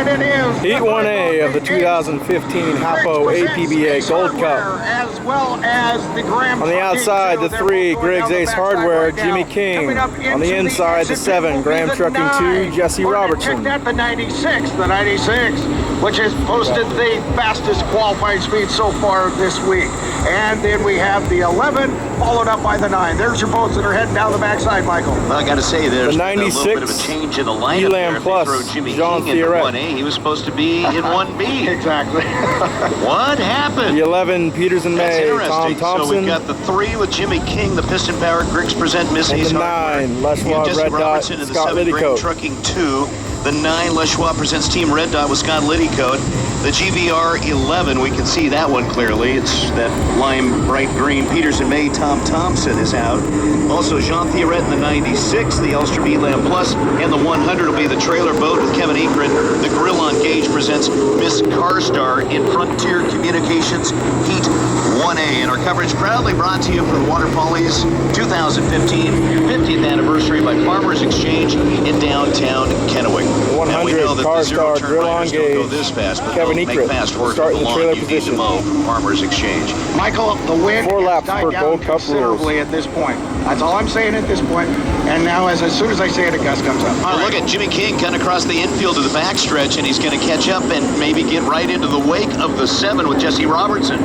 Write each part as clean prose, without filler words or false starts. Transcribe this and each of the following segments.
And it is Heat 1A of the 2015 HAPO APBA Gold Cup. As well as the Graham on the outside, the 3, Griggs Ace Hardware, Jimmy King. On the inside, the 7, Graham Trucking 2, Jesse Robertson. Check that, the 96, which has posted the fastest qualifying speed so far this week. And then we have the 11, followed up by the 9. There's your boats that are heading down the backside, Michael. Well, I got to say, there's the a little bit of a change in the lineup Elam Plus, Jean Theoret. In 1A, he was supposed to be in 1B. Exactly. What happened? The 11, Peters and May, Thompson. So we've got the 3 with Jimmy King, the piston powered Griggs present Miss and Ace the Hardware. 9, Les Schwab, Jesse Red Dot, Robertson, and the Scott 7, Graham Liddycoat. Trucking 2. The 9, Les Schwab presents Team Red Dot with Scott Liddycoat. The GVR 11, we can see that one clearly. It's that lime bright green. Peters and May, Thompson is out. Also, Jean Theoret in the 96, the Elstrom Elam Plus, and the 100 will be the trailer boat with Kevin Ekert. The Grill on Gauge presents Miss Carstar in Frontier Communications Heat 1A. And our coverage proudly brought to you for the Water Follies 2015 50th anniversary by Farmers Exchange in downtown Kennewick. 100 Carstar Grill on Gauge. Go this fast, but Kevin make Ekert fast work start of in the the trailer lawn you need to position. mow from Farmers Exchange. Michael, the wind 4 laps died per down Gold Cup considerably rules. at this point. That's all I'm saying at this point. And now, as soon as I say it, a gust comes up. Well, look at Jimmy King cutting across the infield to the backstretch, and he's going to catch up and maybe get right into the wake of the 7 with Jesse Robertson.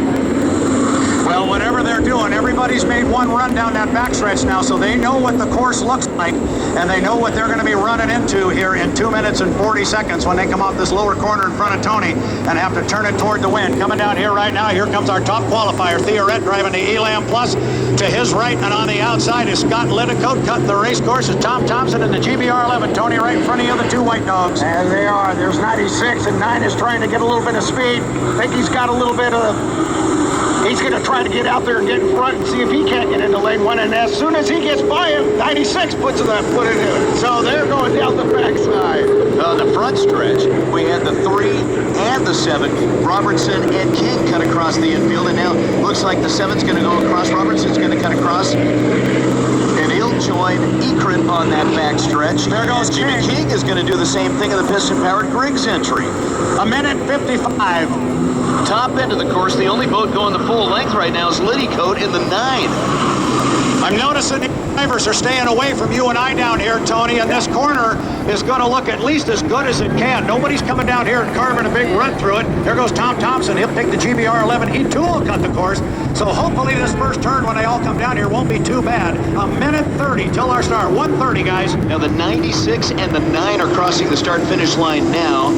Well, whatever they're doing, everybody's made one run down that backstretch now, so they know what the course looks like, and they know what they're going to be running into here in 2 minutes and 40 seconds when they come off this lower corner in front of Tony and have to turn it toward the wind. Coming down here right now, here comes our top qualifier, Theoret, driving the Elam Plus. To his right and on the outside is Scott Liddycoat. Cutting the race course is Tom Thompson and the GVR 11. Tony right in front of you, the 2 white dogs. And they are. There's 96, and 9 is trying to get a little bit of speed. I think he's got a little bit of... He's going to try to get out there and get in front and see if he can't get into lane 1. And as soon as he gets by him, 96 puts that foot into it. So they're going down the backside. On the front stretch, we had the 3 and the 7. Robertson and King cut across the infield. And now looks like the 7's going to go across. Robertson's going to cut across. And he'll join Ekert on that backstretch. There goes Jimmy King is going to do the same thing in the piston-powered Griggs entry. 1:55. Top end of the course, the only boat going the full length right now is Liddycoat in the 9. I'm noticing the drivers are staying away from you and I down here, Tony, and this corner is going to look at least as good as it can. Nobody's coming down here and carving a big run through it. There goes Tom Thompson. He'll take the GVR 11. He too will cut the course. So hopefully this first turn when they all come down here won't be too bad. 1:30 till our start. 1:30, guys. Now the 96 and the 9 are crossing the start-finish line now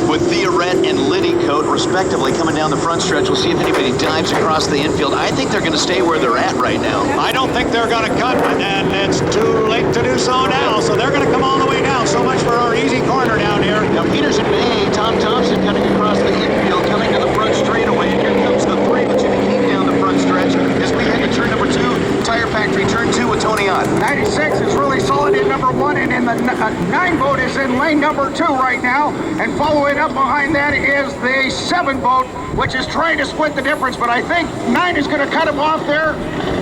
with Theoret and Liddycoat respectively coming down the front stretch. We'll see if anybody dives across the infield. I think they're going to stay where they're at right now. I don't think they're going to cut, and it's too late to do so now. So they're going to come all the way down. So much for our easy corner down here. Now Peters and May, Tom Thompson cutting across the infield, coming to the front straightaway. And here comes the 3 with Jimmy King down the front stretch as we head to turn number 2, Tire Factory, turn 2 with Tony on. 96 is really solid in number 1, and in the 9 boat is in lane number 2 right now. And following up behind that is the 7 boat, which is trying to split the difference. But I think 9 is going to cut him off there,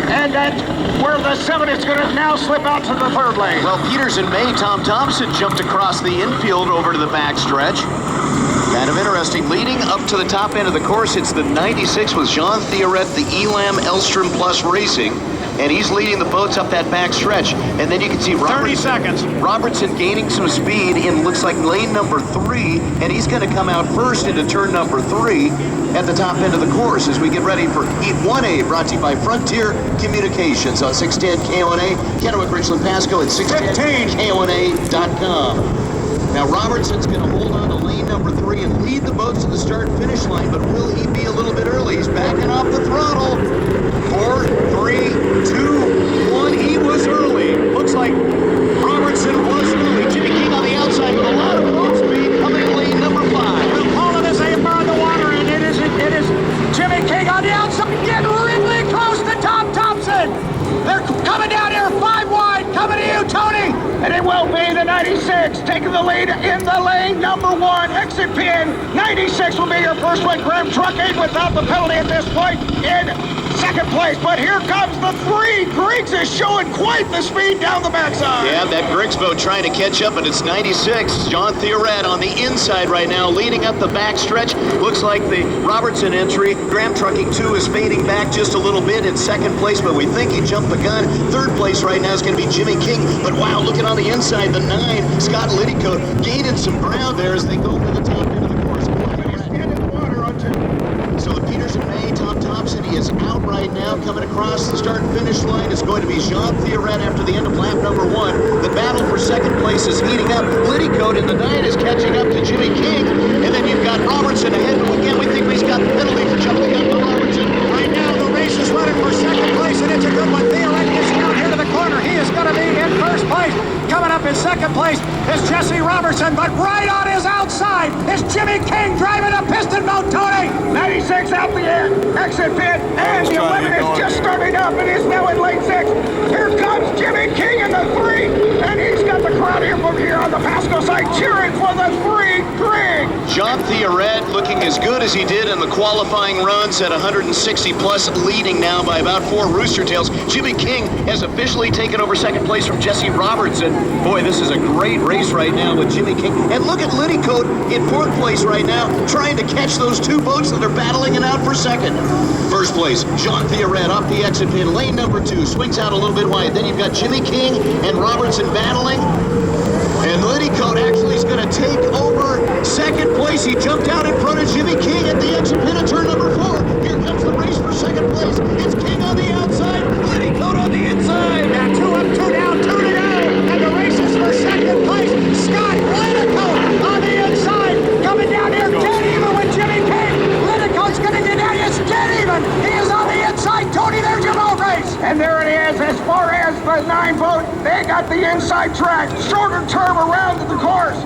and that's where the 7 is going to now slip out to the 3rd lane. Well, Peters and May, Tom Thompson jumped across the infield over to the backstretch. Kind of interesting. Leading up to the top end of the course, it's the 96 with Jean Theoret, the Elam Elstrom Plus Racing. And he's leading the boats up that back stretch. And then you can see 30 seconds. Robertson gaining some speed in looks like lane number 3. And he's going to come out first into turn number 3 at the top end of the course as we get ready for Heat 1A, brought to you by Frontier Communications on 610 KONA, Kennewick, Richland, Pasco, and 610 KONA.com. Now Robertson's going to hold on to lane number 3 and lead the boats to the start-finish line, but will he be a little bit early? He's backing off the throttle. 4, 3, 2, 1. He was early. Looks like Robertson was early. Jimmy King on the outside with a lot of boat speed coming to lane number 5. Well, Paula is on the water, and it is Jimmy King on the outside, getting really close to Tom Thompson. They're coming down here 5 wide. Coming to you, Tony. And it will be the 96 taking the lead in the lane number 1. Exit pin. 96 will be your first one. Graham Trucking without the penalty at this point in second place, but here comes the 3. Griggs is showing quite the speed down the backside. Yeah, that Griggs boat trying to catch up, and it's 96. Jean Theoret on the inside right now, leading up the backstretch. Looks like the Robertson entry. Graham Trucking 2 is fading back just a little bit in second place, but we think he jumped the gun. Third place right now is going to be Jimmy King. But wow, looking on the inside, the 9, Scott Liddycoat, gaining some ground there as they go for the top end of the course. So the Peterson May, Tom Thompson, he is out right now. Coming across the start and finish line is going to be Jean Theoret after the end of lap number 1. The battle for second place is heating up. Liddycoat in the 9 is catching up to Jimmy King. And then you've got Robertson ahead. But again, we think he's got the penalty for jumping up on Robertson. Right now, the race is running for second place, and it's a good one. Theoret gets down here to the corner. He is going to be in first place. Coming up in second place is Jesse Robertson, but right on his outside is Jimmy King driving a piston boat, Tony. 96 out the exit pit, and the 11 is just starting up and is now in lane 6. Here comes Jimmy King in the 3, and he's got the crowd here from here on the Pasco side cheering for the 3, Griggs. Jean Theoret looking as good as he did in the qualifying runs at 160 plus, leading now by about 4 rooster tails. Jimmy King has officially taken over second place from Jesse Robertson. Boy, this is a great race right now with Jimmy King. And look at Liddycoat in 4th place right now, trying to catch those 2 boats that are battling it out for second. First place, Jean Theoret off the exit pin, lane number 2, swings out a little bit wide. Then you've got Jimmy King and Robertson battling. And Liddycoat actually is going to take over second place. He jumped out in front of Jimmy King at the exit pin at turn number 4. Here comes the race for second place. It's King on the outside, Liddycoat on the inside. Now 2 up, 2 down, 2 to go. And the race is for second place. Scott Liddycoat on the inside. Coming down here, dead even with Jimmy King. Liddycoat's going to get down. It's dead even. He is on the inside. Tony, there's your boat race. And there it is. As far as the 9 boat, they got the inside track. Shorter term around the course.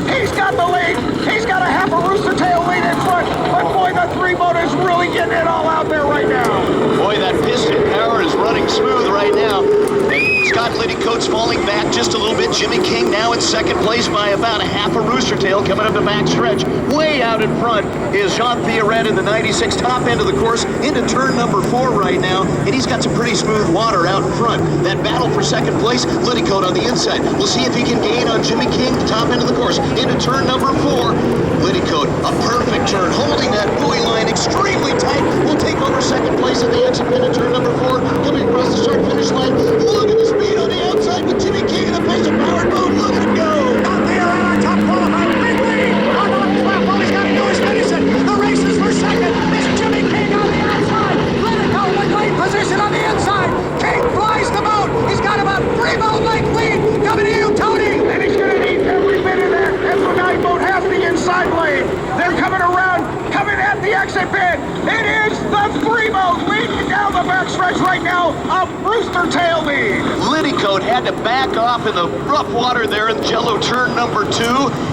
He's got the lead. He's got a half a rooster tail lead in front. But boy, the 3 boat is really getting it all out there right now. Boy, that piston power is running smooth right now. And Scott Liddycoat's falling back just a little bit. Jimmy King now in second place by about a half a rooster tail coming up the backstretch. Way out in front is Jean Theoret in the 96 top end of the course into turn number 4 right now. And he's got some pretty smooth water out in front. That battle for second place, Liddycoat on the inside. We'll see if he can gain on Jimmy King, top end of the course, into turn number 4. Liddycoat, a perfect turn, holding that buoy line extremely tight. Will take over second place at the exit pin at turn number 4. Coming across the start-finish line. Look at the speed on the outside with Jimmy King in the piston-powered boat. Look at him go. Out there on our top qualified, big lead. On the left, all he's got to do is finish it. The race is for second. It's Jimmy King on the outside. Liddycoat with lead position on the inside. King flies the boat. He's got about 3 boat length lead. Coming to you, Tony. And he's going to need every bit of that as the 9 boat has the inside lane. They're coming around, coming at the exit pin. It is the 3 boat leading down the backstretch right now. A rooster tail lead. Liddycoat had to back off in the rough water there in Jello turn number 2,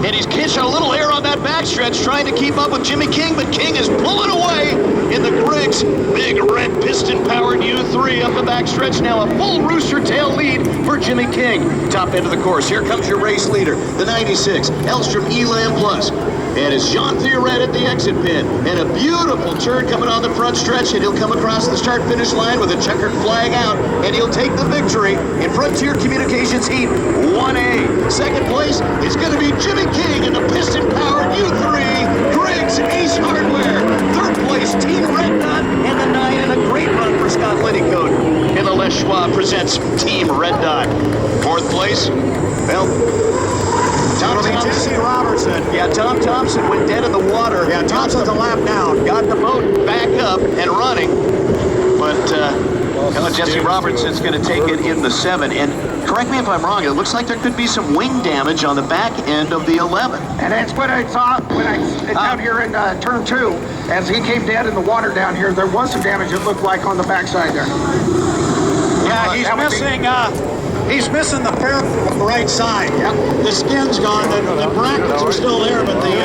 and he's catching a little air on that backstretch trying to keep up with Jimmy King, but King is pulling away in the Griggs big red piston-powered U3 up the backstretch. Now a full rooster tail lead for Jimmy King. Top end of the course. Here comes your race leader, the 96 Elam Plus. And it's Jean Theoret at the exit pin. And a beautiful turn coming on the front stretch, and he'll come across the start-finish line with a checkered flag out, and he'll take the victory in Frontier Communications Heat 1A. Second place is going to be Jimmy King in the piston-powered U3 Griggs Ace Hardware. Third place, Team Red Dot, and the 9, and a great run for Scott Liddycoat in the Les Schwab presents Team Red Dot. Fourth place, well, Jesse Robertson. Yeah, Tom Thompson went dead in the water. Yeah, Thompson's a lap down. Got the boat back up and running. But Jesse Robertson's going to take it in the 7. And correct me if I'm wrong, it looks like there could be some wing damage on the back end of the 11. And that's what I saw when I down here in turn 2. As he came dead in the water down here, there was some damage, it looked like, on the backside there. Yeah, he's missing the parapet on the right side. Yep. The skin's gone. The brackets are still there, but the